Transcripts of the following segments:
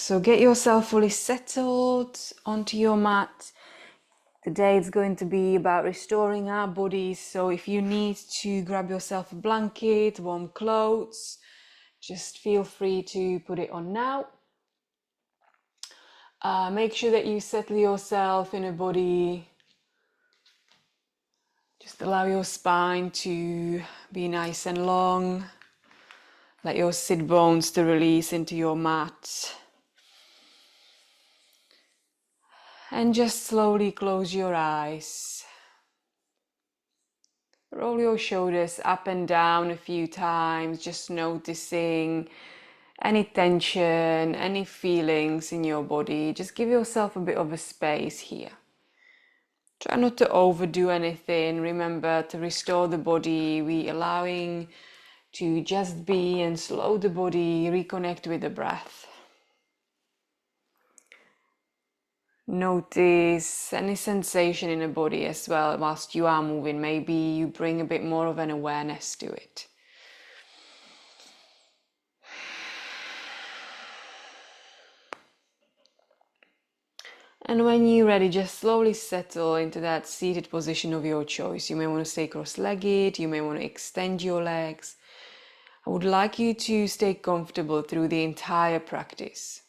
So get yourself fully settled onto your mat. Today it's going to be about restoring our bodies. So if you need to grab yourself a blanket, warm clothes, just feel free to put it on now. Make sure that you settle yourself in a body. Just allow your spine to be nice and long. Let your sit bones to release into your mat. And just slowly close your eyes. Roll your shoulders up and down a few times, just noticing any tension, any feelings in your body. Just give yourself a bit of a space here. Try not to overdo anything. Remember, to restore the body, we allowing to just be and slow the body, reconnect with the breath. Notice any sensation in the body as well whilst you are moving. Maybe you bring a bit more of an awareness to it. And when you're ready, just slowly settle into that seated position of your choice. You may want to stay cross-legged, you may want to extend your legs. I would like you to stay comfortable through the entire practice,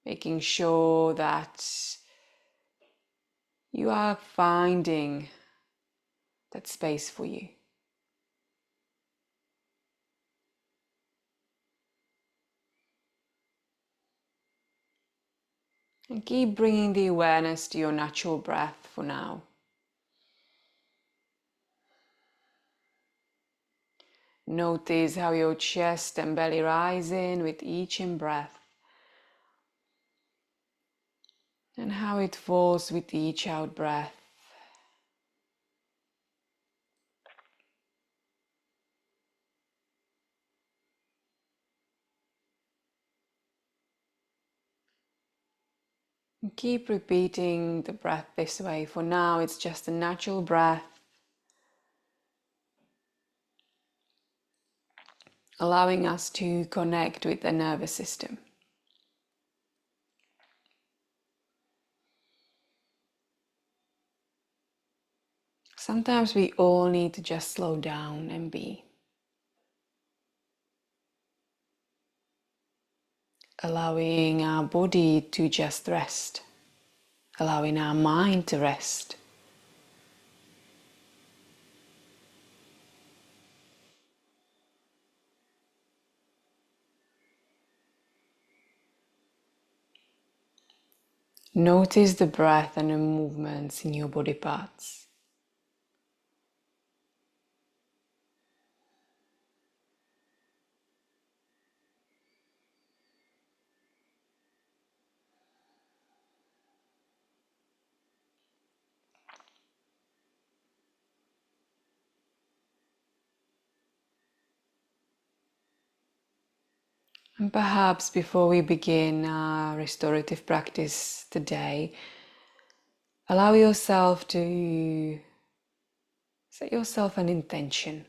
making sure that you are finding that space for you. And keep bringing the awareness to your natural breath for now. Notice how your chest and belly rise in with each in-breath, and how it falls with each out-breath. And keep repeating the breath this way. For now, it's just a natural breath, allowing us to connect with the nervous system. Sometimes we all need to just slow down and be. Allowing our body to just rest. Allowing our mind to rest. Notice the breath and the movements in your body parts. And perhaps before we begin our restorative practice today, allow yourself to set yourself an intention.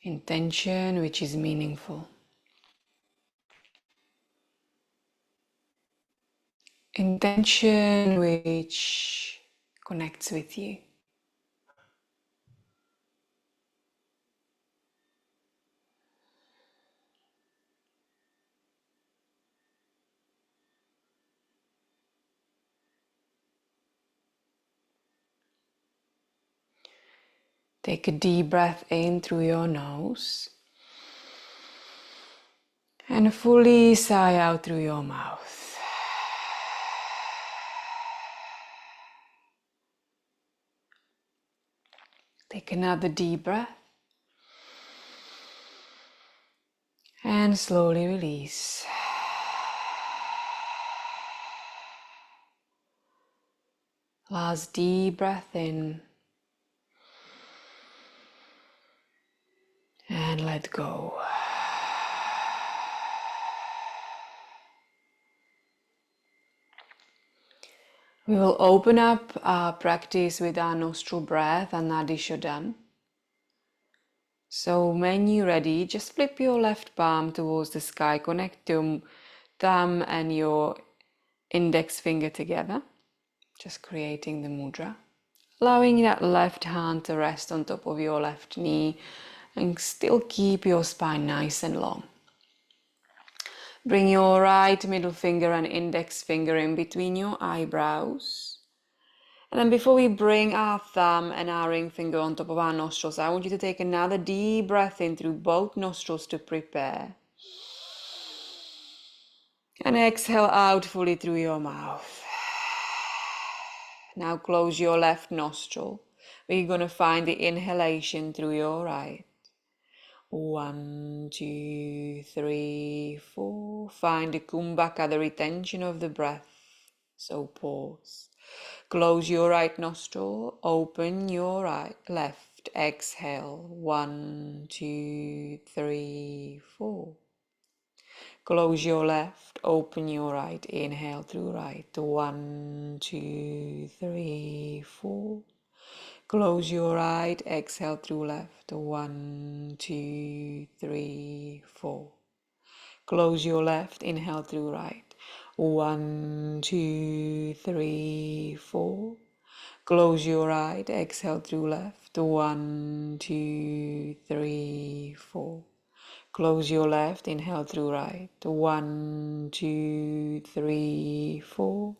Intention which is meaningful. Intention which connects with you. Take a deep breath in through your nose and fully sigh out through your mouth. Take another deep breath and slowly release. Last deep breath in and let go. We will open up our practice with our nostril breath and Nadi Shodhana. So when you're ready, just flip your left palm towards the sky. Connect your thumb and your index finger together. Just creating the mudra. Allowing that left hand to rest on top of your left knee and still keep your spine nice and long. Bring your right middle finger and index finger in between your eyebrows. And then before we bring our thumb and our ring finger on top of our nostrils, I want you to take another deep breath in through both nostrils to prepare. And exhale out fully through your mouth. Now close your left nostril. We're going to find the inhalation through your right. 1, 2, 3, 4. Find the kumbhaka, the retention of the breath. So pause. Close your right nostril. Open your left. Exhale. 1, 2, 3, 4. Close your left. Open your right. Inhale through right. 1, 2, 3, 4. Close your right, exhale through left. 1, 2, 3, 4. Close your left, inhale through right. 1, 2, 3, 4. Close your right, exhale through left. 1, 2, 3, 4. Close your left, inhale through right. 1, 2, 3, 4.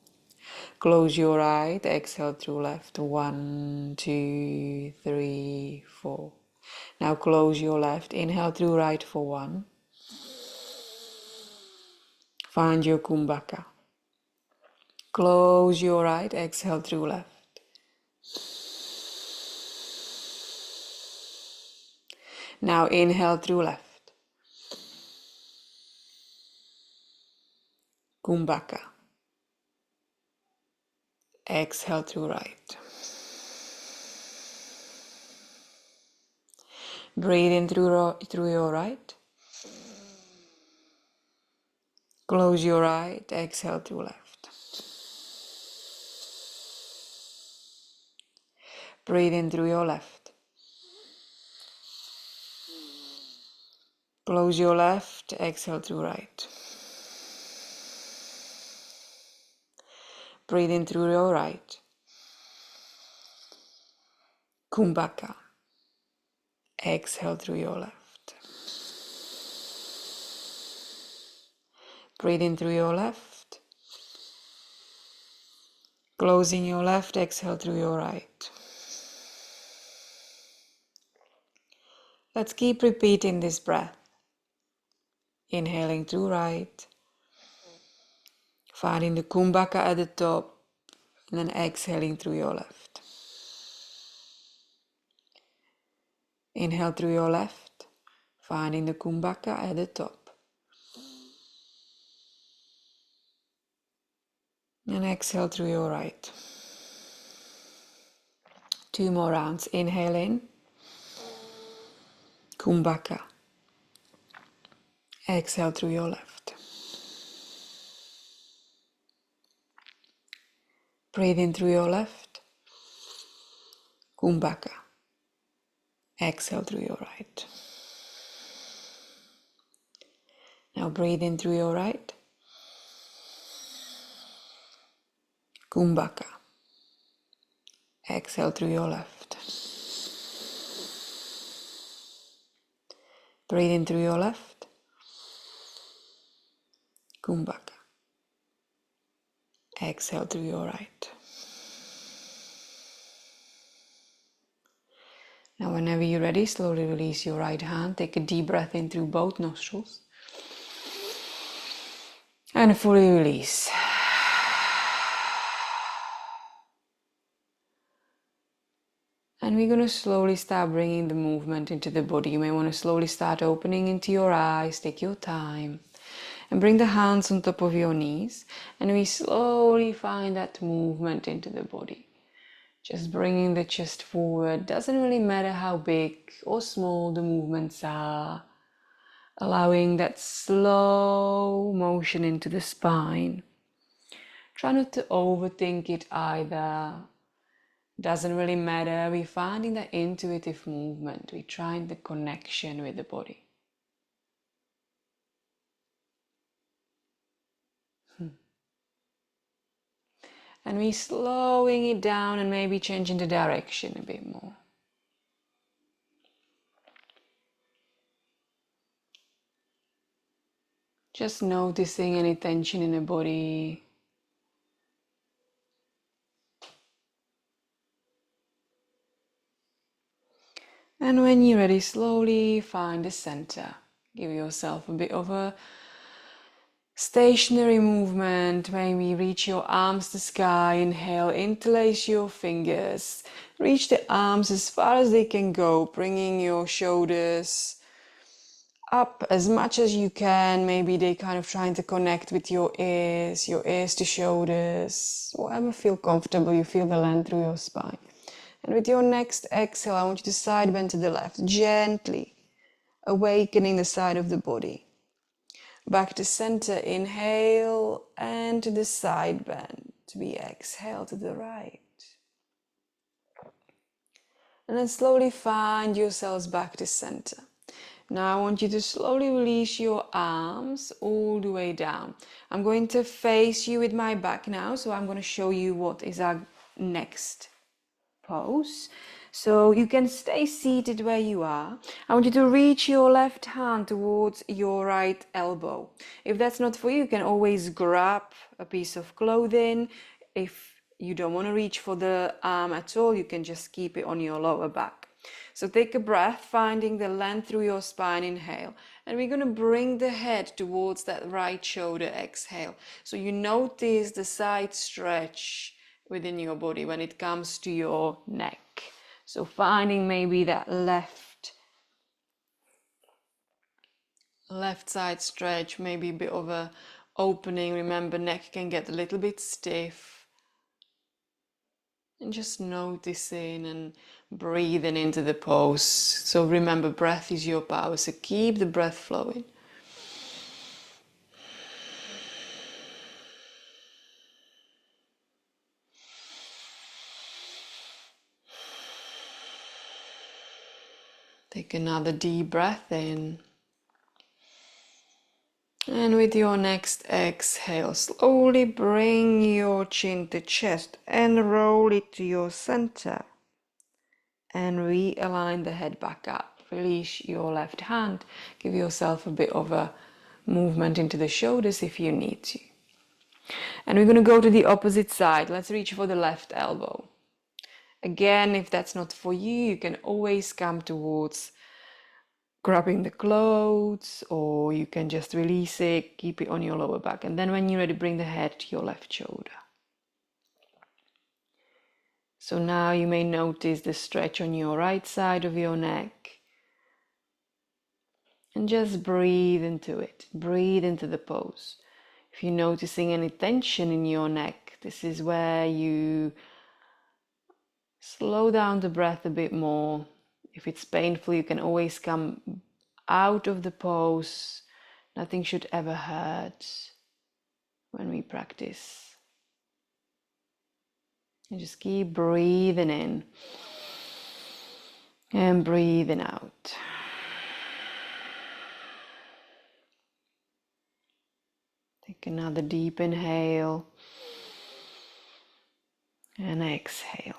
Close your right, exhale through left. 1, 2, 3, 4. Now close your left, inhale through right for 1. Find your kumbhaka. Close your right, exhale through left. Now inhale through left. Kumbhaka. Exhale through right. Breathe in through your right. Close your right, exhale through left. Breathe in through your left. Close your left, exhale through right. Breathe in through your right. Kumbhaka. Exhale through your left. Breathe in through your left. Closing your left, exhale through your right. Let's keep repeating this breath. Inhaling through right. Finding the kumbhaka at the top. And then exhaling through your left. Inhale through your left. Finding the kumbhaka at the top. And exhale through your right. 2 more rounds. Inhale in. Kumbhaka. Exhale through your left. Breathe in through your left. Kumbhaka. Exhale through your right. Now breathe in through your right. Kumbhaka. Exhale through your left. Breathe in through your left. Kumbhaka. Exhale through your right. Now whenever you're ready, slowly release your right hand. Take a deep breath in through both nostrils. And fully release. And we're going to slowly start bringing the movement into the body. You may want to slowly start opening into your eyes. Take your time. And bring the hands on top of your knees. And we slowly find that movement into the body. Just bringing the chest forward. Doesn't really matter how big or small the movements are. Allowing that slow motion into the spine. Try not to overthink it either. Doesn't really matter. We're finding that intuitive movement. We're trying the connection with the body. And we're slowing it down and maybe changing the direction a bit more. Just noticing any tension in the body. And when you're ready, slowly find the center. Give yourself a bit of a stationary movement. Maybe reach your arms to the sky. Inhale, interlace your fingers. Reach the arms as far as they can go, bringing your shoulders up as much as you can. Maybe they kind of trying to connect with your ears to shoulders, whatever feel comfortable. You feel the length through your spine. And with your next exhale, I want you to side bend to the left, gently awakening the side of the body. Back to center, inhale, and to the side bend. We exhale to the right. And then slowly find yourselves back to center. Now I want you to slowly release your arms all the way down. I'm going to face you with my back now, so I'm going to show you what is our next pose. So you can stay seated where you are. I want you to reach your left hand towards your right elbow. If that's not for you, you can always grab a piece of clothing. If you don't want to reach for the arm at all, you can just keep it on your lower back. So take a breath, finding the length through your spine, inhale. And we're going to bring the head towards that right shoulder, exhale. So you notice the side stretch within your body when it comes to your neck. So finding maybe that left side stretch, maybe a bit of a opening. Remember, neck can get a little bit stiff. And just noticing and breathing into the pose. So remember, breath is your power, so keep the breath flowing. Take another deep breath in. And with your next exhale, slowly bring your chin to chest and roll it to your center. And realign the head back up. Release your left hand. Give yourself a bit of a movement into the shoulders if you need to. And we're going to go to the opposite side. Let's reach for the left elbow. Again, if that's not for you, you can always come towards grabbing the clothes, or you can just release it, keep it on your lower back. And then when you're ready, bring the head to your left shoulder. So now you may notice the stretch on your right side of your neck. And just breathe into it. Breathe into the pose. If you're noticing any tension in your neck, this is where you slow down the breath a bit more. If it's painful, you can always come out of the pose. Nothing should ever hurt when we practice. And just keep breathing in and breathing out. Take another deep inhale and exhale.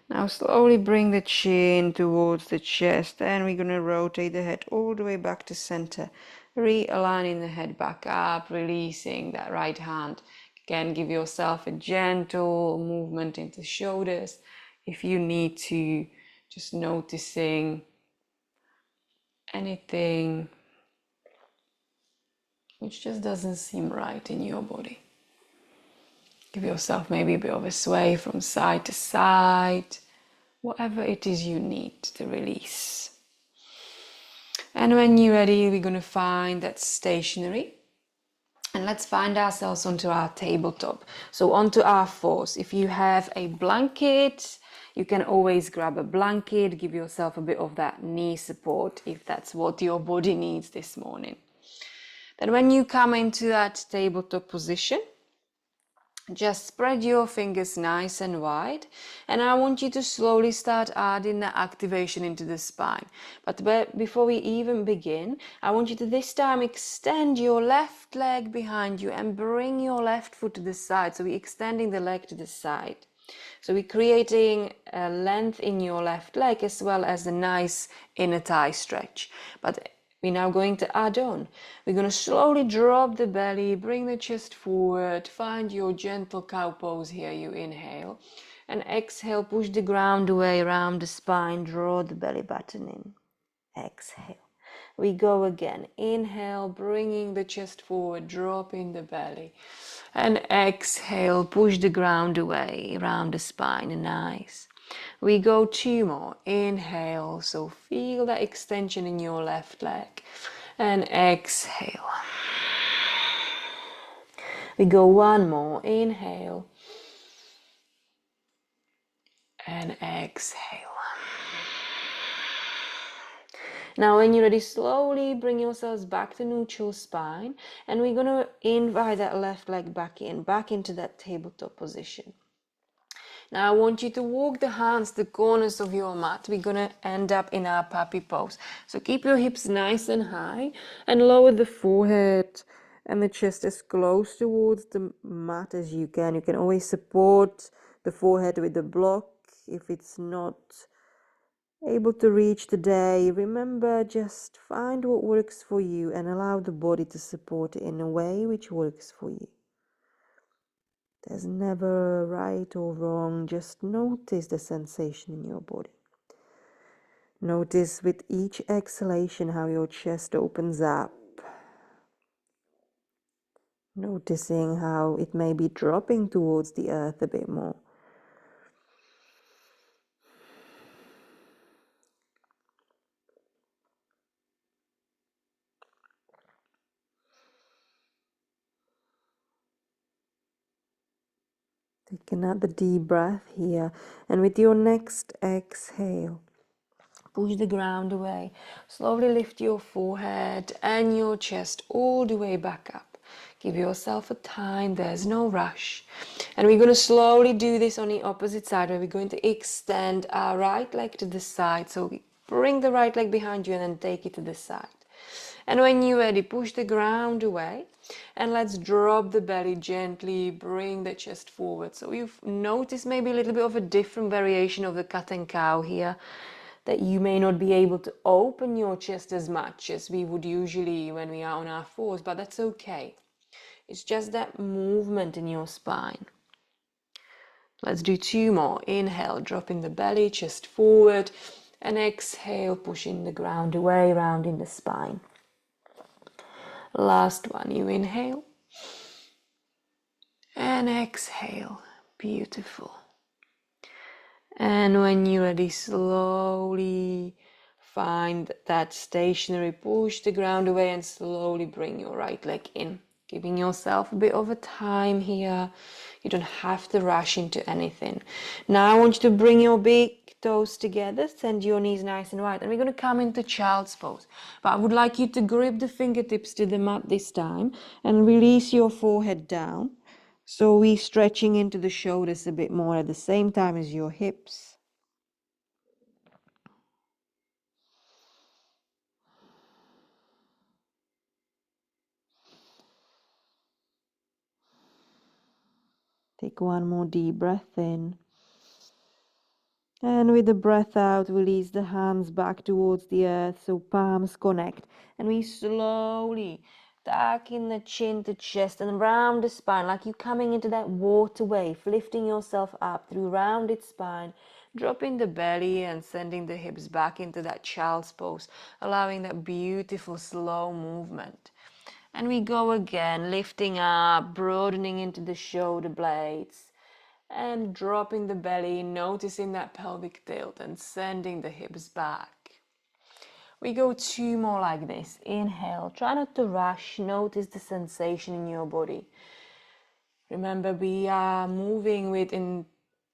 Now slowly bring the chin towards the chest, and we're going to rotate the head all the way back to center. Realigning the head back up, releasing that right hand. Again, give yourself a gentle movement into shoulders. If you need to, just noticing anything which just doesn't seem right in your body. Give yourself maybe a bit of a sway from side to side, whatever it is you need to release. And when you're ready, we're going to find that stationary. And let's find ourselves onto our tabletop. So onto our fours. If you have a blanket, you can always grab a blanket, give yourself a bit of that knee support if that's what your body needs this morning. Then when you come into that tabletop position, Just spread your fingers nice and wide, and I want you to slowly start adding the activation into the spine. But before we even begin, I want you to this time extend your left leg behind you and bring your left foot to the side. So we're extending the leg to the side. So we're creating a length in your left leg as well as a nice inner thigh stretch. But we're now going to add on. We're going to slowly drop the belly, bring the chest forward, find your gentle cow pose here. You inhale and exhale, push the ground away around the spine, draw the belly button in. Exhale. We go again. Inhale, bringing the chest forward, dropping the belly. And exhale, push the ground away around the spine. Nice. We go 2 more. Inhale, so feel that extension in your left leg. And exhale. We go 1 more. Inhale. And exhale. Now when you're ready, slowly bring yourselves back to neutral spine, and we're going to invite that left leg back into that tabletop position. Now I want you to walk the hands to the corners of your mat. We're going to end up in our puppy pose. So keep your hips nice and high and lower the forehead and the chest as close towards the mat as you can. You can always support the forehead with the block if it's not able to reach today. Remember, just find what works for you and allow the body to support it in a way which works for you. There's never right or wrong. Just notice the sensation in your body. Notice with each exhalation how your chest opens up. Noticing how it may be dropping towards the earth a bit more. Take another deep breath here, and with your next exhale, push the ground away. Slowly lift your forehead and your chest all the way back up. Give yourself a time, there's no rush. And we're going to slowly do this on the opposite side, where we're going to extend our right leg to the side. So bring the right leg behind you and then take it to the side. And when you're ready, push the ground away and let's drop the belly gently, bring the chest forward. So you've noticed maybe a little bit of a different variation of the cat and cow here, that you may not be able to open your chest as much as we would usually when we are on our fours, but that's okay. It's just that movement in your spine. Let's do 2 more. Inhale, dropping the belly, chest forward, and exhale, pushing the ground away, rounding the spine. Last one, you inhale and exhale. Beautiful. And when you're ready, slowly find that stationary, push the ground away and slowly bring your right leg in, giving yourself a bit of a time here. You don't have to rush into anything. Now I want you to bring your big toes together, send your knees nice and wide, and we're going to come into child's pose. But I would like you to grip the fingertips to the mat this time and release your forehead down. So we're stretching into the shoulders a bit more at the same time as your hips. Take 1 more deep breath in. And with the breath out, release the hands back towards the earth so palms connect. And we slowly tuck in the chin to chest and round the spine, like you're coming into that water wave, lifting yourself up through rounded spine, dropping the belly and sending the hips back into that child's pose, allowing that beautiful slow movement. And we go again, lifting up, broadening into the shoulder blades. And dropping the belly, noticing that pelvic tilt and sending the hips back. We go 2 more like this. Inhale, try not to rush, notice the sensation in your body. Remember, we are moving with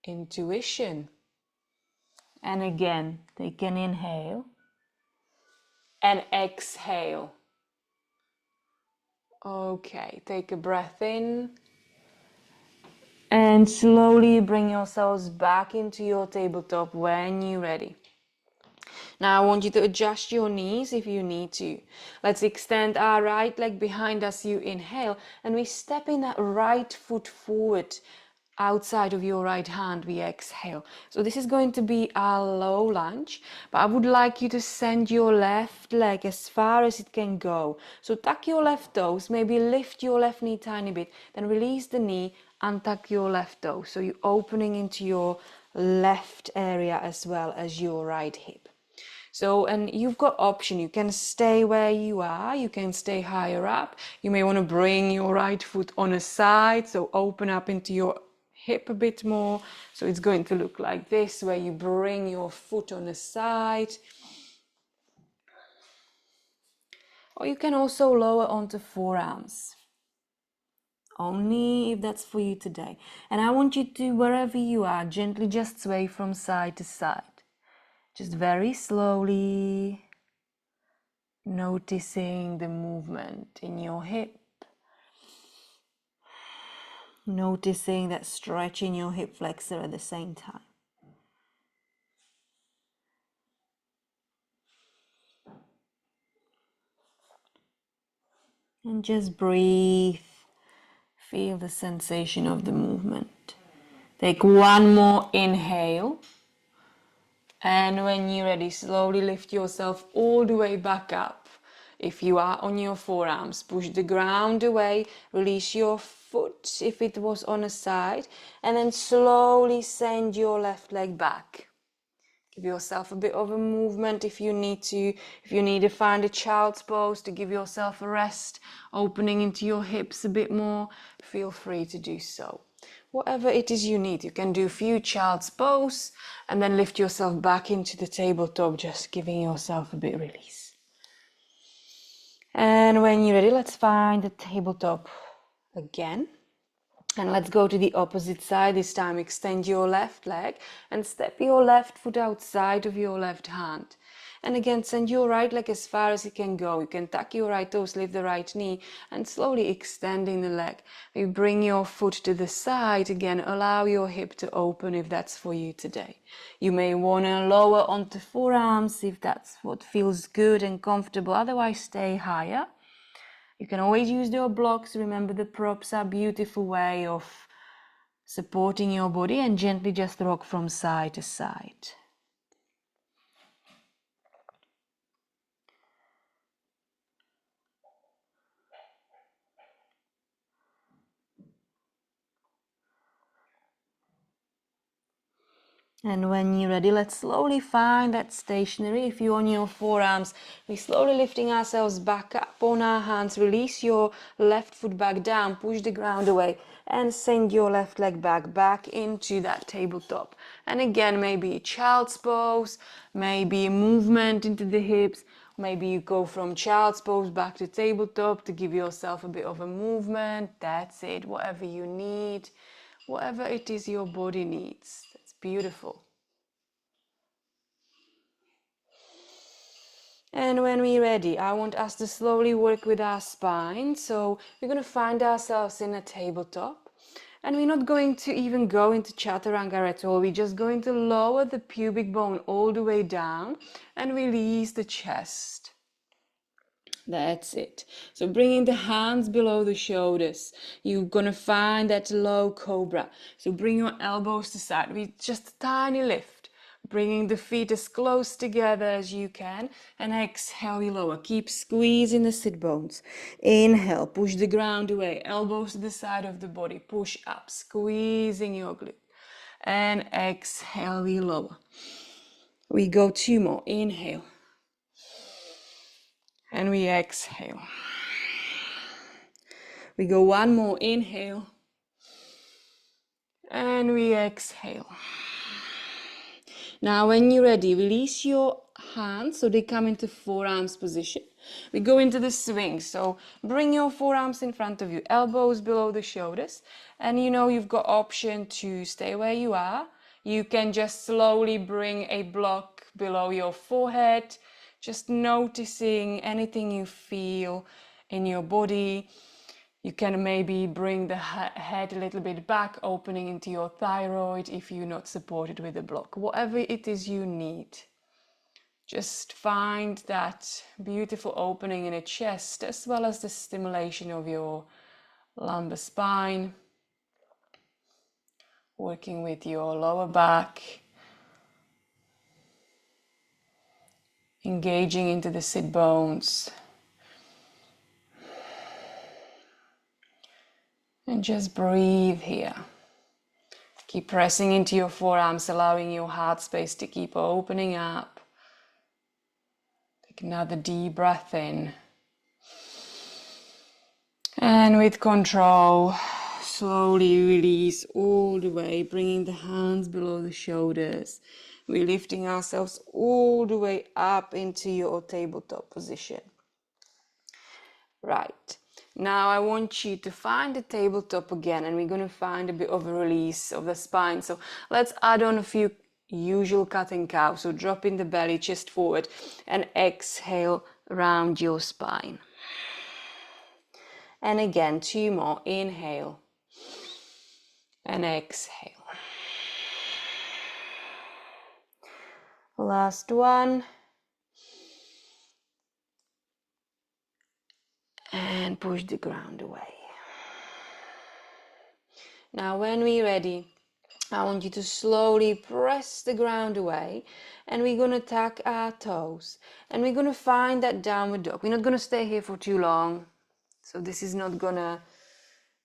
intuition. And again, take an inhale and exhale. Okay, take a breath in And slowly bring yourselves back into your tabletop when you're ready. Now I want you to adjust your knees if you need to. Let's extend our right leg behind us. You inhale and we step in that right foot forward. Outside of your right hand, we exhale. So this is going to be our low lunge, but I would like you to send your left leg as far as it can go. So tuck your left toes, maybe lift your left knee tiny bit, then release the knee and tuck your left toe. So you're opening into your left area as well as your right hip. So, and you've got option. You can stay where you are. You can stay higher up. You may want to bring your right foot on a side. So open up into your hip a bit more. So it's going to look like this, where you bring your foot on the side. Or you can also lower onto forearms. Only if that's for you today. And I want you to, wherever you are, gently just sway from side to side. Just very slowly. Noticing the movement in your hip. Noticing that stretch in your hip flexor at the same time. And just breathe. Feel the sensation of the movement. Take one more inhale. And when you're ready, slowly lift yourself all the way back up. If you are on your forearms, push the ground away, release your foot if it was on a side, and then slowly send your left leg back. Give yourself a bit of a movement if you need to. If you need to find a child's pose to give yourself a rest, opening into your hips a bit more, feel free to do so. Whatever it is you need, you can do a few child's pose and then lift yourself back into the tabletop, just giving yourself a bit of release. And when you're ready, let's find the tabletop again. And let's go to the opposite side. This time extend your left leg and step your left foot outside of your left hand. And again, send your right leg as far as it can go. You can tuck your right toes, lift the right knee, and slowly extending the leg. You bring your foot to the side. Again, allow your hip to open if that's for you today. You may want to lower onto forearms if that's what feels good and comfortable. Otherwise, stay higher. You can always use your blocks. Remember, the props are a beautiful way of supporting your body, and gently just rock from side to side. And when you're ready, let's slowly find that stationary. If you're on your forearms, we're slowly lifting ourselves back up on our hands. Release your left foot back down, push the ground away, and send your left leg back into that tabletop. And again, maybe a child's pose, maybe a movement into the hips. Maybe you go from child's pose back to tabletop to give yourself a bit of a movement. That's it, whatever you need, whatever it is your body needs. That's beautiful. And when we're ready, I want us to slowly work with our spine. So we're going to find ourselves in a tabletop. And we're not going to even go into chaturanga at all. We're just going to lower the pubic bone all the way down and release the chest. That's it. So bringing the hands below the shoulders. You're going to find that low cobra. So bring your elbows to side with just a tiny lift. Bringing the feet as close together as you can. And exhale, you lower. Keep squeezing the sit bones. Inhale, push the ground away. Elbows to the side of the body. Push up, squeezing your glute. And exhale, we lower. We go 2 more. Inhale. And we exhale. We go 1 more. Inhale. And we exhale. Now when you're ready, release your hands so they come into forearms position. We go into the sphinx. So bring your forearms in front of you, elbows below the shoulders. And you know you've got option to stay where you are. You can just slowly bring a block below your forehead, just noticing anything you feel in your body. You can maybe bring the head a little bit back, opening into your thyroid if you're not supported with a block. Whatever it is you need. Just find that beautiful opening in the chest, as well as the stimulation of your lumbar spine. Working with your lower back. Engaging into the sit bones. And just breathe here. Keep pressing into your forearms, allowing your heart space to keep opening up. Take another deep breath in. And with control, slowly release all the way, bringing the hands below the shoulders. We're lifting ourselves all the way up into your tabletop position. Right. Now I want you to find the tabletop again, and we're going to find a bit of a release of the spine. So let's add on a few usual cat and cow. So drop in the belly, chest forward, and exhale around your spine. And again, 2 more. Inhale and exhale. Last one. And push the ground away. Now when we're ready, I want you to slowly press the ground away, and we're going to tuck our toes, and we're going to find that downward dog. We're not going to stay here for too long, so this is not going to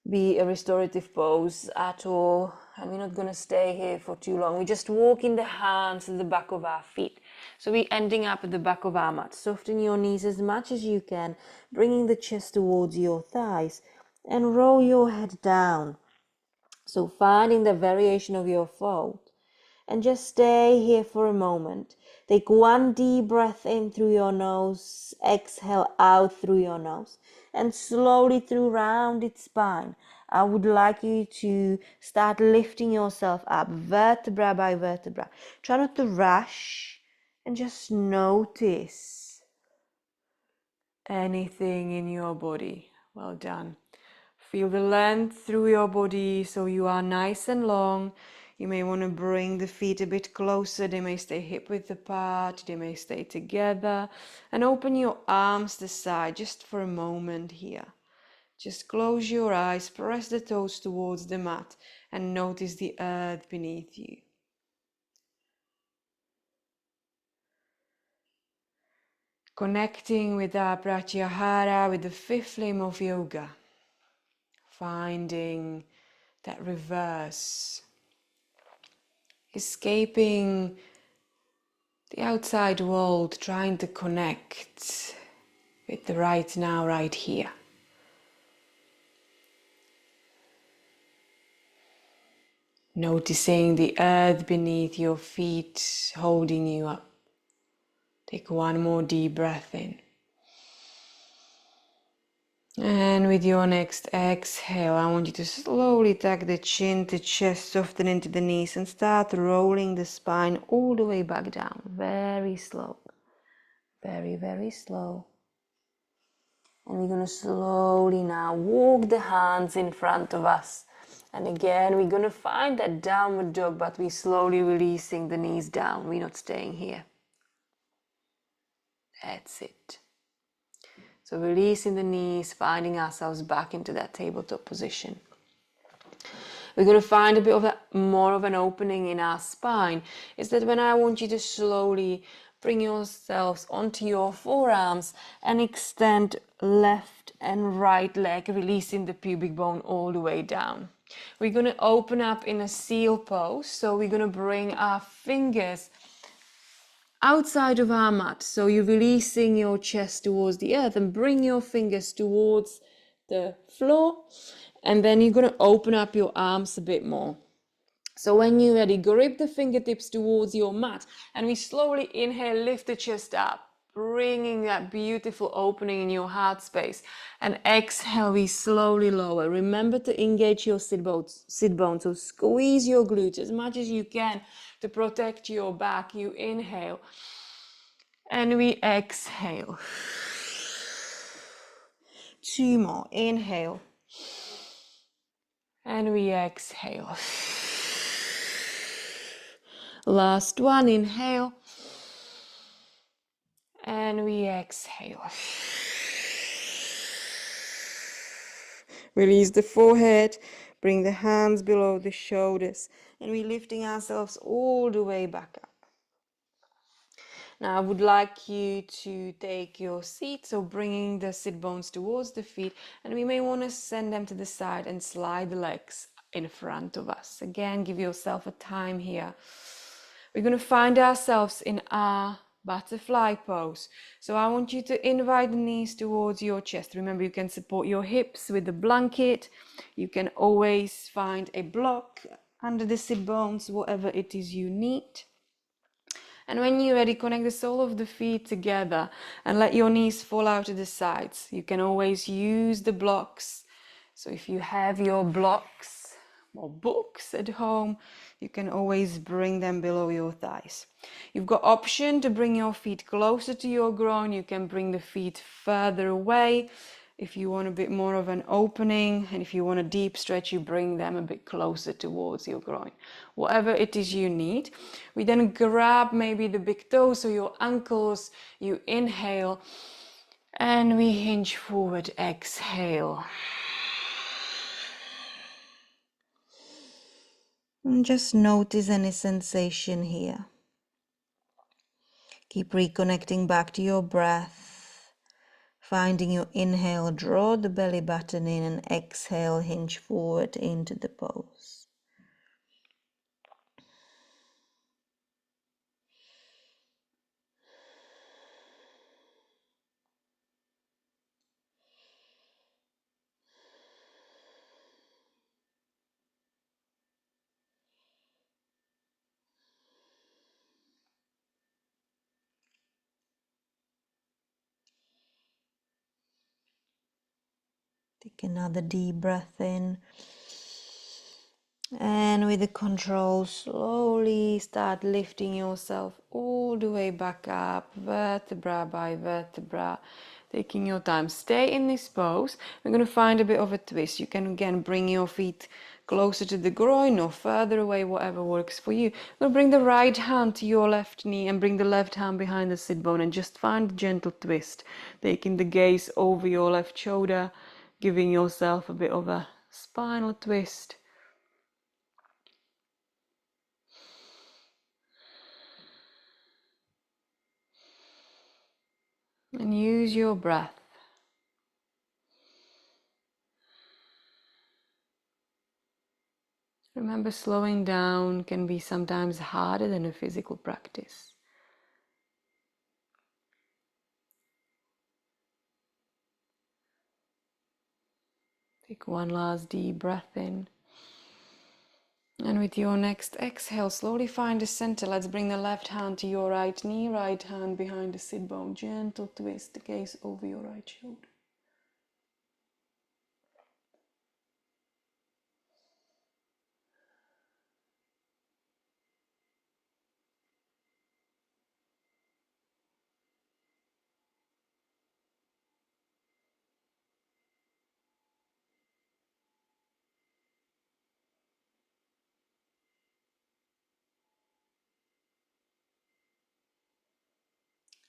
be a restorative pose at all, and we're not going to stay here for too long. We're just walking the hands to the back of our feet. So we're ending up at the back of our mat. Soften your knees as much as you can, bringing the chest towards your thighs, and roll your head down. So finding the variation of your fold, and just stay here for a moment. Take one deep breath in through your nose, exhale out through your nose, and slowly through rounded spine. I would like you to start lifting yourself up vertebra by vertebra. Try not to rush, and just notice anything in your body. Well done. Feel the length through your body, so you are nice and long. You may want to bring the feet a bit closer. They may stay hip width apart. They may stay together. And open your arms to the side just for a moment here. Just close your eyes, press the toes towards the mat, and notice the earth beneath you. Connecting with our pratyahara, with the fifth limb of yoga. Finding that reverse. Escaping the outside world, trying to connect with the right now, right here. Noticing the earth beneath your feet, holding you up. Take one more deep breath in. And with your next exhale, I want you to slowly tuck the chin to chest, soften into the knees, and start rolling the spine all the way back down. Very slow. Very, very slow. And we're going to slowly now walk the hands in front of us. And again, we're going to find that downward dog, but we're slowly releasing the knees down. We're not staying here. That's it. So releasing the knees, finding ourselves back into that tabletop position. We're going to find a bit of more of an opening in our spine. Is that when I want you to slowly bring yourselves onto your forearms and extend left and right leg, releasing the pubic bone all the way down. We're going to open up in a seal pose. So we're going to bring our fingers outside of our mat. So you're releasing your chest towards the earth and bring your fingers towards the floor. And then you're going to open up your arms a bit more. So when you're ready, grip the fingertips towards your mat, and we slowly inhale, lift the chest up, bringing that beautiful opening in your heart space. And exhale, we slowly lower. Remember to engage your sit bones. So squeeze your glutes as much as you can to protect your back. You inhale, and we exhale. 2 more. Inhale. And we exhale. Last one, inhale. And we exhale. Release the forehead, bring the hands below the shoulders, and we're lifting ourselves all the way back up. Now I would like you to take your seat, so bringing the sit bones towards the feet, and we may want to send them to the side and slide the legs in front of us. Again, give yourself a time here. We're going to find ourselves in our butterfly pose. So I want you to invite the knees towards your chest. Remember, you can support your hips with the blanket. You can always find a block under the sit bones, whatever it is you need. And when you're ready, connect the sole of the feet together and let your knees fall out to the sides. You can always use the blocks. So if you have your blocks or books at home, you can always bring them below your thighs. You've got option to bring your feet closer to your groin. You can bring the feet further away. If you want a bit more of an opening, and if you want a deep stretch, you bring them a bit closer towards your groin. Whatever it is you need. We then grab maybe the big toes, so your ankles. You inhale, and we hinge forward, exhale. And just notice any sensation here. Keep reconnecting back to your breath. Finding your inhale, draw the belly button in, and exhale, hinge forward into the pose. Take another deep breath in. And with the control, slowly start lifting yourself all the way back up, vertebra by vertebra. Taking your time. Stay in this pose. We're going to find a bit of a twist. You can again bring your feet closer to the groin or further away, whatever works for you. We'll bring the right hand to your left knee and bring the left hand behind the sit bone and just find a gentle twist. Taking the gaze over your left shoulder, giving yourself a bit of a spinal twist. And use your breath. Remember, slowing down can be sometimes harder than a physical practice. Take one last deep breath in. And with your next exhale, slowly find the center. Let's bring the left hand to your right knee, right hand behind the sit bone. Gentle twist, the gaze over your right shoulder.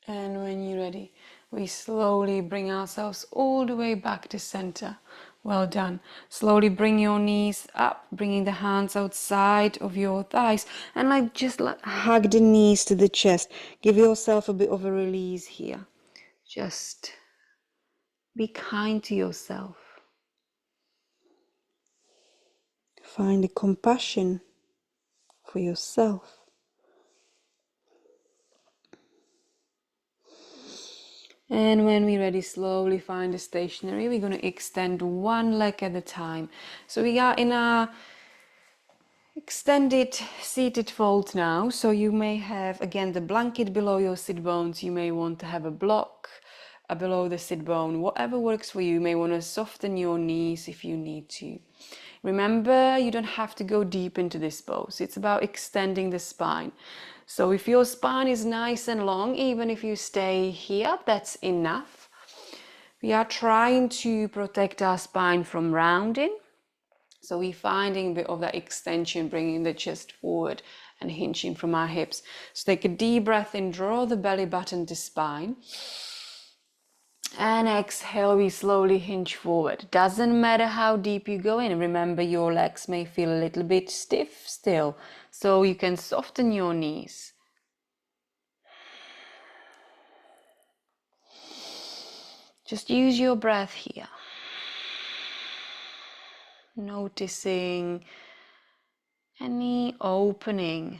And when you're ready, we slowly bring ourselves all the way back to center. Well done. Slowly bring your knees up, bringing the hands outside of your thighs, and just hug the knees to the chest. Give yourself a bit of a release here. Just be kind to yourself. Find the compassion for yourself. And when we're ready, slowly find the stationary. We're going to extend one leg at a time. So we are in our extended seated fold now. So you may have, again, the blanket below your sit bones. You may want to have a block below the sit bone. Whatever works for you. You may want to soften your knees if you need to. Remember, you don't have to go deep into this pose. It's about extending the spine. So if your spine is nice and long, even if you stay here, that's enough. We are trying to protect our spine from rounding. So we're finding a bit of that extension, bringing the chest forward and hinging from our hips. So take a deep breath in, draw the belly button to spine. And exhale, we slowly hinge forward. Doesn't matter how deep you go in. Remember, your legs may feel a little bit stiff still, so you can soften your knees. Just use your breath here. Noticing any opening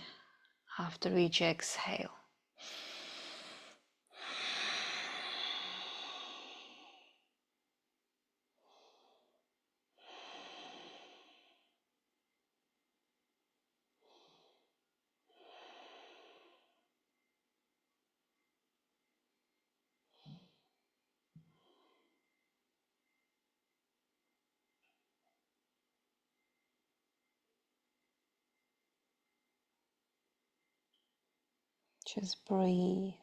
after each exhale. Just breathe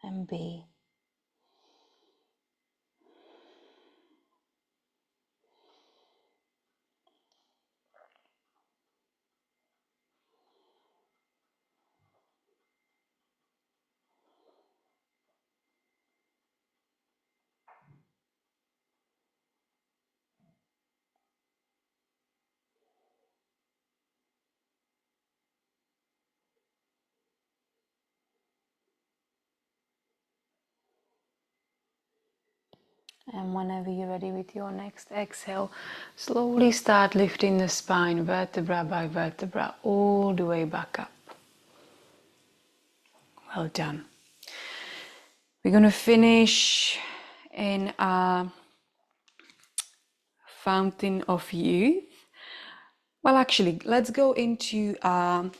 and be. And whenever you're ready with your next exhale, slowly start lifting the spine vertebra by vertebra all the way back up. Well done. We're going to finish in our fountain of youth. Well, actually, let's go into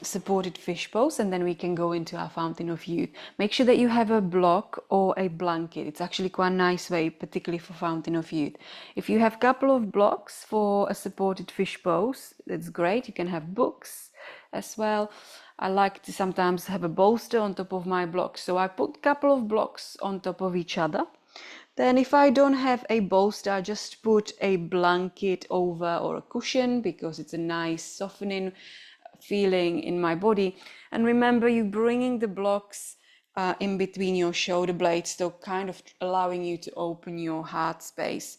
supported fish pose and then we can go into our fountain of youth. Make sure that you have a block or a blanket. It's actually quite a nice way, particularly for fountain of youth. If you have a couple of blocks for a supported fish pose, that's great. You can have books as well. I like to sometimes have a bolster on top of my blocks. So I put a couple of blocks on top of each other. Then if I don't have a bolster, I just put a blanket over or a cushion because it's a nice softening feeling in my body. And remember, you bringing the blocks in between your shoulder blades, so kind of allowing you to open your heart space.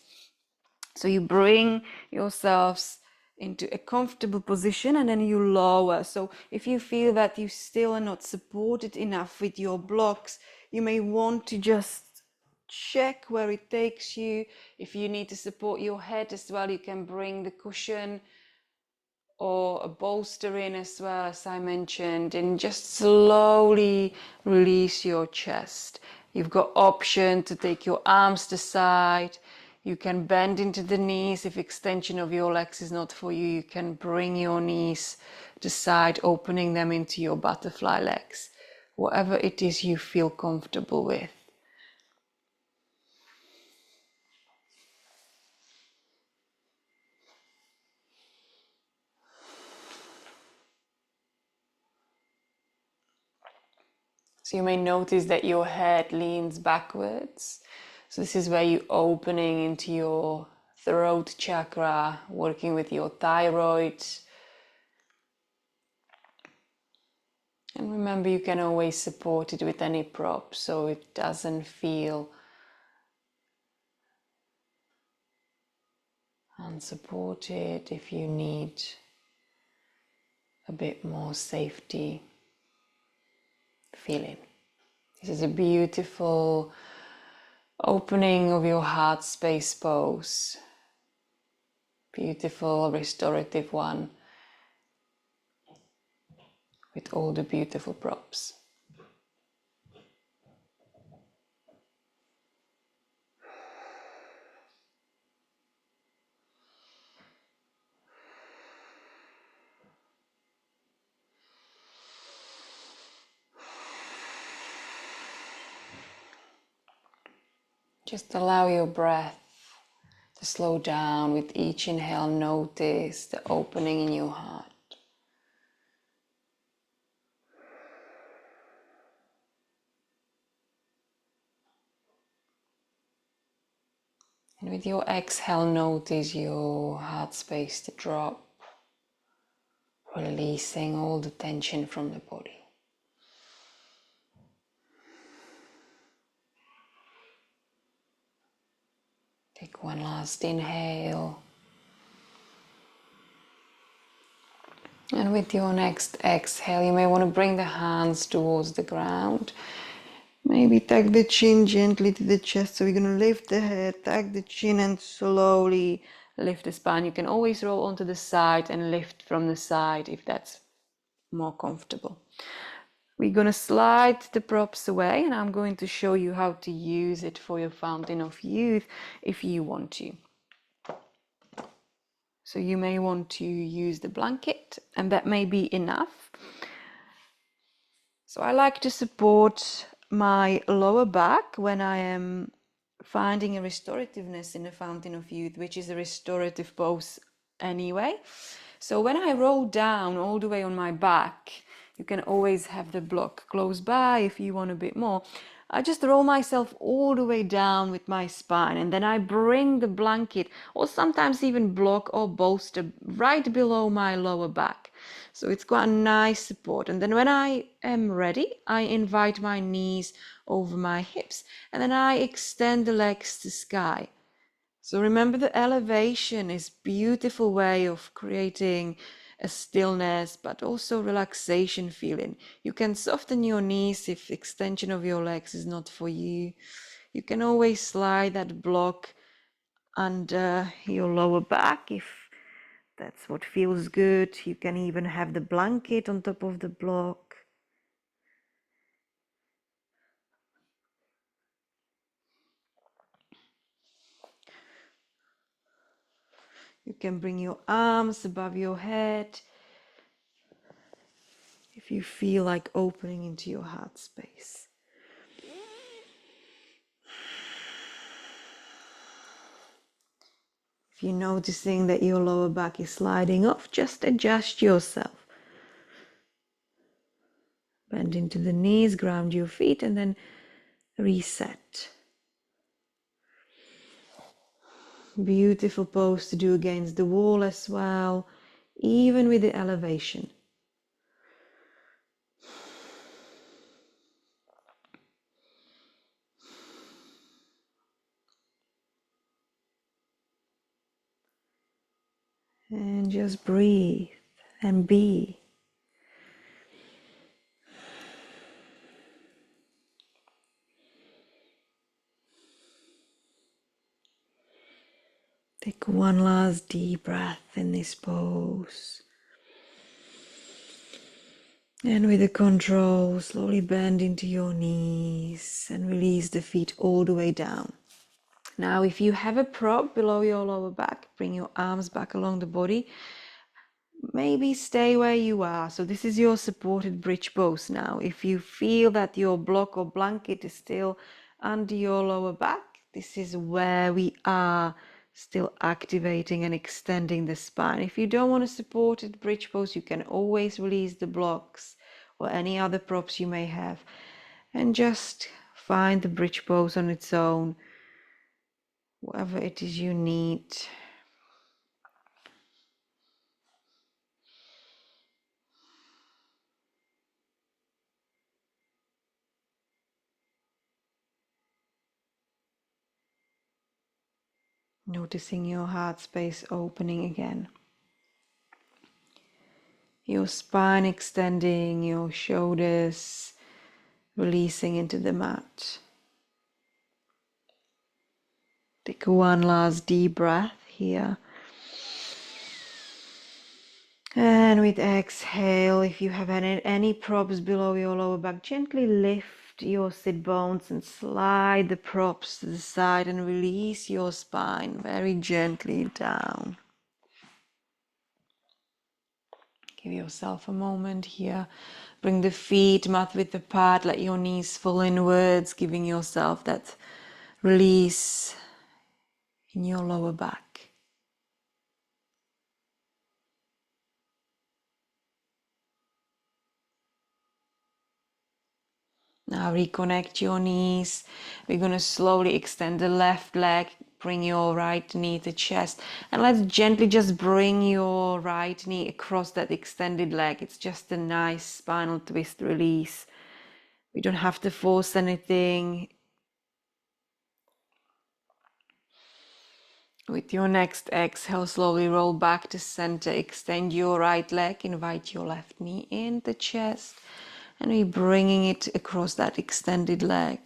So you bring yourselves into a comfortable position and then you lower. So if you feel that you still are not supported enough with your blocks, you may want to just check where it takes you. If you need to support your head as well, you can bring the cushion or a bolster in as well, as I mentioned, and just slowly release your chest. You've got option to take your arms to the side. You can bend into the knees. If extension of your legs is not for you, you can bring your knees to the side, opening them into your butterfly legs. Whatever it is you feel comfortable with. So you may notice that your head leans backwards. So this is where you're opening into your throat chakra, working with your thyroid. And remember, you can always support it with any prop so it doesn't feel unsupported if you need a bit more safety feeling. This is a beautiful opening of your heart space pose. Beautiful restorative one with all the beautiful props. Just allow your breath to slow down with each inhale. Notice the opening in your heart. And with your exhale, notice your heart space to drop, releasing all the tension from the body. Take one last inhale. And with your next exhale, you may want to bring the hands towards the ground. Maybe tuck the chin gently to the chest. So we're going to lift the head, tuck the chin, and slowly lift the spine. You can always roll onto the side and lift from the side if that's more comfortable. We're going to slide the props away, and I'm going to show you how to use it for your fountain of youth if you want to. So you may want to use the blanket, and that may be enough. So I like to support my lower back when I am finding a restorativeness in the fountain of youth, which is a restorative pose anyway. So when I roll down all the way on my back, you can always have the block close by if you want a bit more. I just roll myself all the way down with my spine, and then I bring the blanket or sometimes even block or bolster right below my lower back. So it's quite a nice support. And then when I am ready, I invite my knees over my hips, and then I extend the legs to sky. So remember, the elevation is a beautiful way of creating a stillness, but also relaxation feeling. You can soften your knees if extension of your legs is not for you. You can always slide that block under your lower back if that's what feels good. You can even have the blanket on top of the block. You can bring your arms above your head if you feel like opening into your heart space. If you're noticing that your lower back is sliding off, just adjust yourself. Bend into the knees, ground your feet, and then reset. Beautiful pose to do against the wall as well, even with the elevation. And just breathe and be. Take one last deep breath in this pose. And with the control, slowly bend into your knees and release the feet all the way down. Now, if you have a prop below your lower back, bring your arms back along the body. Maybe stay where you are. So this is your supported bridge pose now. If you feel that your block or blanket is still under your lower back, this is where we are still activating and extending the spine. If you don't want a supported bridge pose, you can always release the blocks or any other props you may have and just find the bridge pose on its own, whatever it is you need. Noticing your heart space opening again. Your spine extending, your shoulders releasing into the mat. Take one last deep breath here. And with exhale, if you have any props below your lower back, gently lift your sit bones and slide the props to the side and release your spine very gently down. Give yourself a moment here. Bring the feet mat width apart, let your knees fall inwards, giving yourself that release in your lower back. Now reconnect your knees. We're going to slowly extend the left leg Bring your right knee to chest. And let's gently just bring your right knee across that extended leg. It's just a nice spinal twist release. We don't have to force anything. With your next exhale, slowly roll back to center. Extend your right leg. Invite your left knee in the chest. And we're bringing it across that extended leg.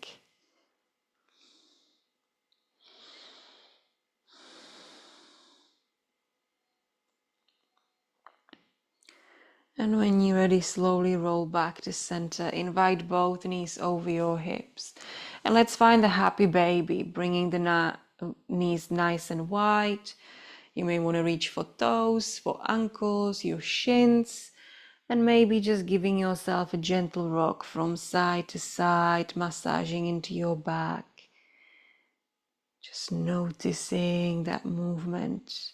And when you're ready, slowly roll back to center. Invite both knees over your hips. And let's find the happy baby, bringing the knees nice and wide. You may want to reach for toes, for ankles, your shins, and maybe just giving yourself a gentle rock from side to side, massaging into your back. Just noticing that movement.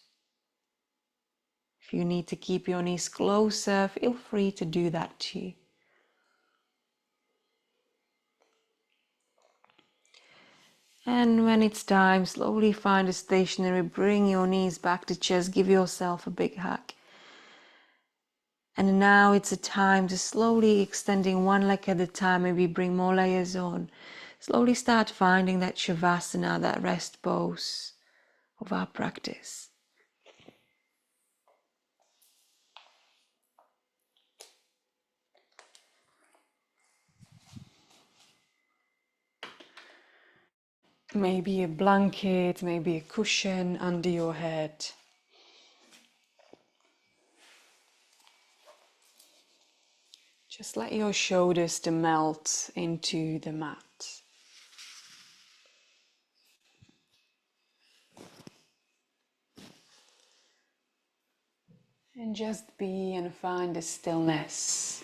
If you need to keep your knees closer, feel free to do that too. And when it's time, slowly find a stationary, bring your knees back to chest, give yourself a big hug. And now it's a time to slowly extending one leg at a time, maybe bring more layers on. Slowly start finding that Savasana, that rest pose of our practice. Maybe a blanket, maybe a cushion under your head. Just let your shoulders to melt into the mat. And just be and find the stillness.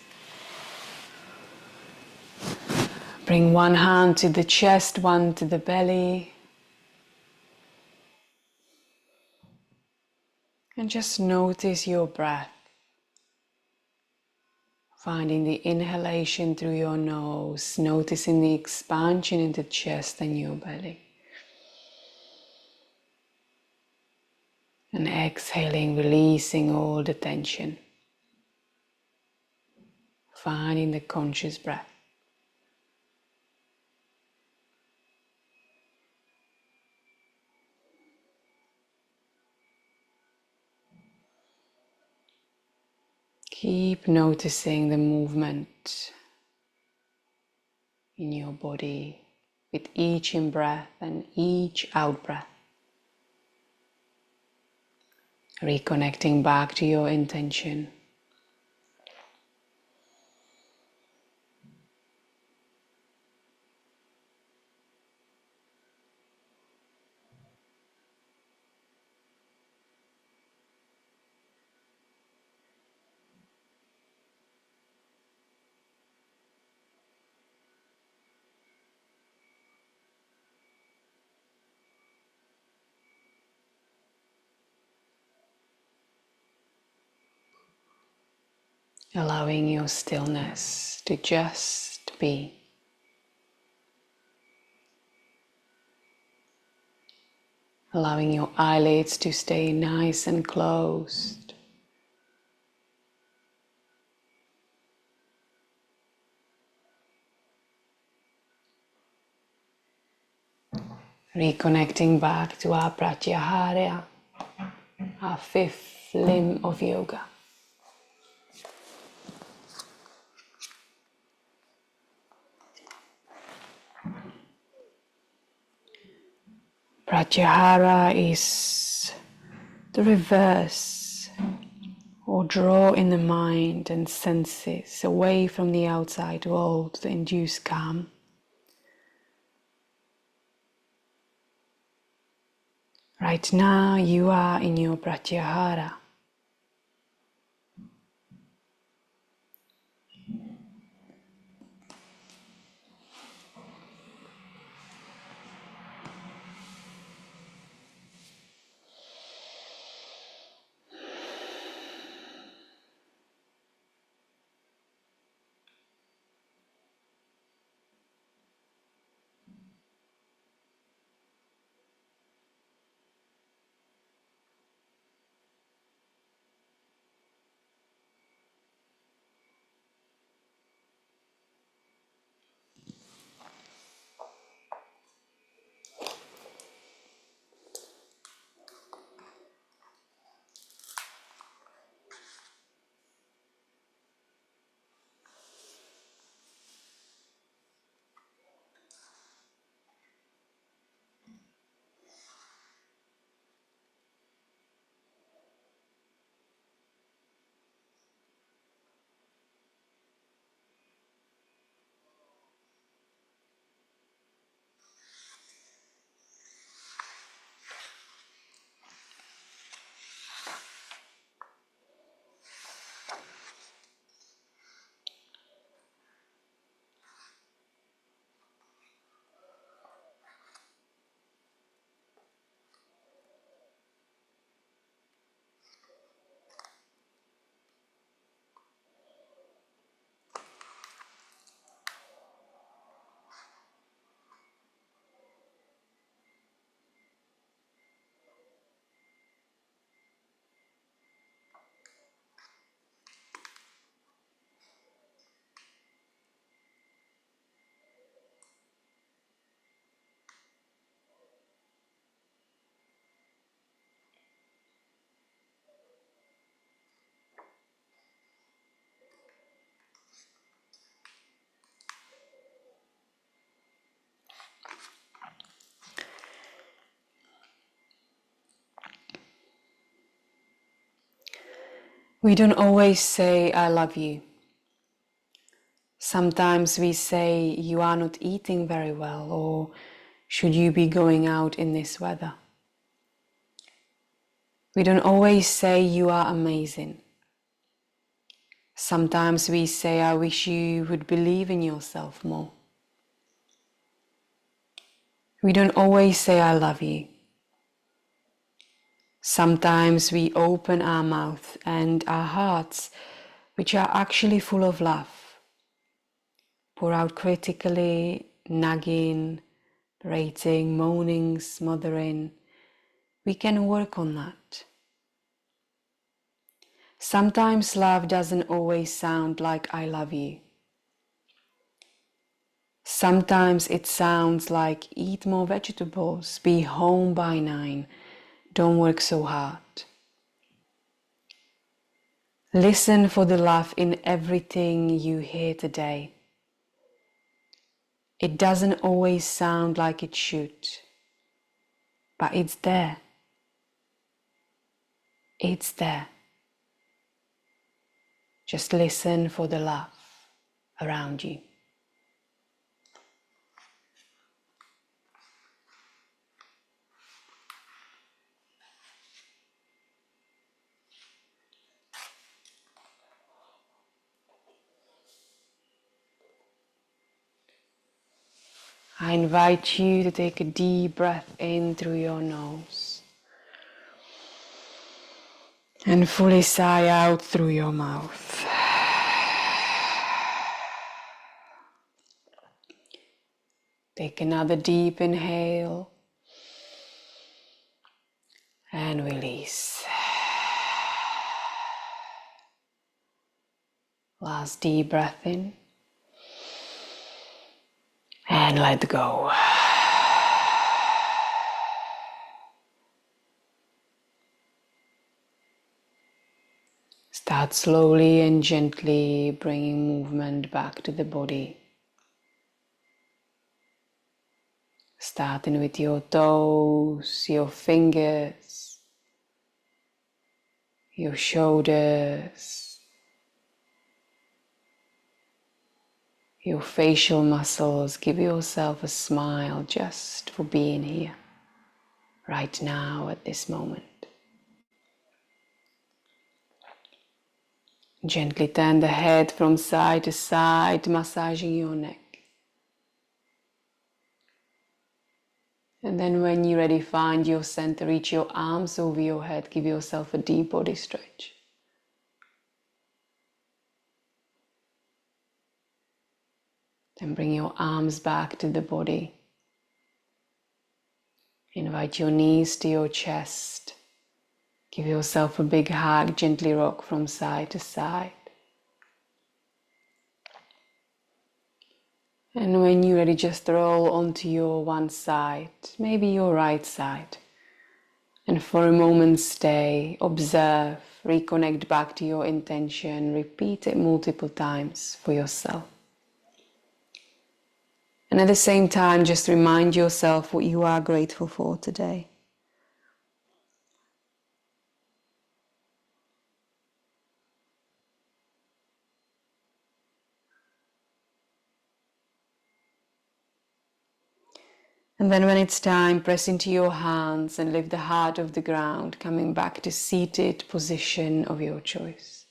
Bring one hand to the chest, one to the belly. And just notice your breath. Finding the inhalation through your nose, noticing the expansion in the chest and your belly. And exhaling, releasing all the tension. Finding the conscious breath. Keep noticing the movement in your body with each in-breath and each out-breath. Reconnecting back to your intention. Allowing your stillness to just be. Allowing your eyelids to stay nice and closed. Reconnecting back to our pratyahara, our fifth limb of yoga. Pratyahara is the reverse or draw in the mind and senses away from the outside world to induce calm. Right now you are in your pratyahara. We don't always say, I love you. Sometimes we say, you are not eating very well, or should you be going out in this weather? We don't always say, you are amazing. Sometimes we say, I wish you would believe in yourself more. We don't always say, I love you. Sometimes we open our mouth and our hearts, which are actually full of love, pour out critically, nagging, berating, moaning, smothering. We can work on that. Sometimes love doesn't always sound like I love you. Sometimes it sounds like eat more vegetables, be home by 9, don't work so hard. Listen for the love in everything you hear today. It doesn't always sound like it should, but it's there. It's there. Just listen for the love around you. I invite you to take a deep breath in through your nose and fully sigh out through your mouth. Take another deep inhale and release. Last deep breath in and let go. Start slowly and gently bringing movement back to the body. Starting with your toes, your fingers, your shoulders, your facial muscles. Give yourself a smile just for being here, right now at this moment. Gently turn the head from side to side, massaging your neck. And then when you're ready, find your center, reach your arms over your head, give yourself a deep body stretch. Then bring your arms back to the body. Invite your knees to your chest. Give yourself a big hug, gently rock from side to side. And when you're ready, just roll onto your one side, maybe your right side. And for a moment stay, observe, reconnect back to your intention, repeat it multiple times for yourself. And at the same time, just remind yourself what you are grateful for today. And then when it's time, press into your hands and lift the heart off the ground, coming back to seated position of your choice.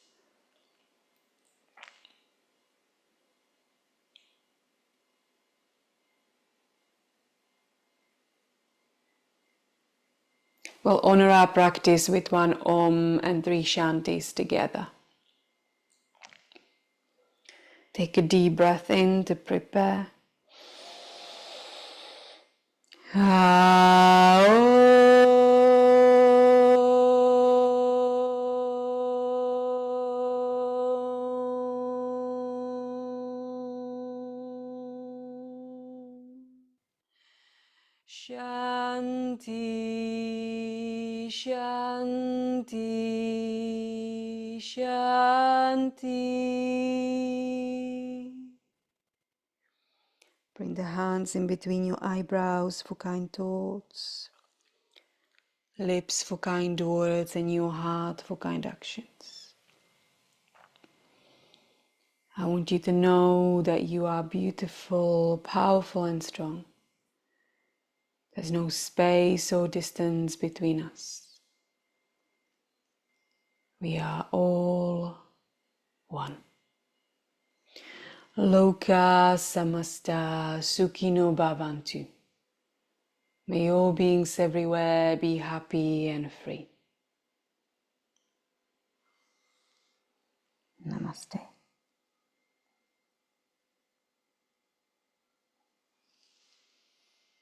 We'll honor our practice with one Om and 3 Shantis together. Take a deep breath in to prepare. Shanti, Shanti, Shanti. Bring the hands in between your eyebrows for kind thoughts, lips for kind words, and your heart for kind actions. I want you to know that you are beautiful, powerful, and strong. There's no space or distance between us. We are all one. Loka samasta sukhino bhavantu. May all beings everywhere be happy and free. Namaste.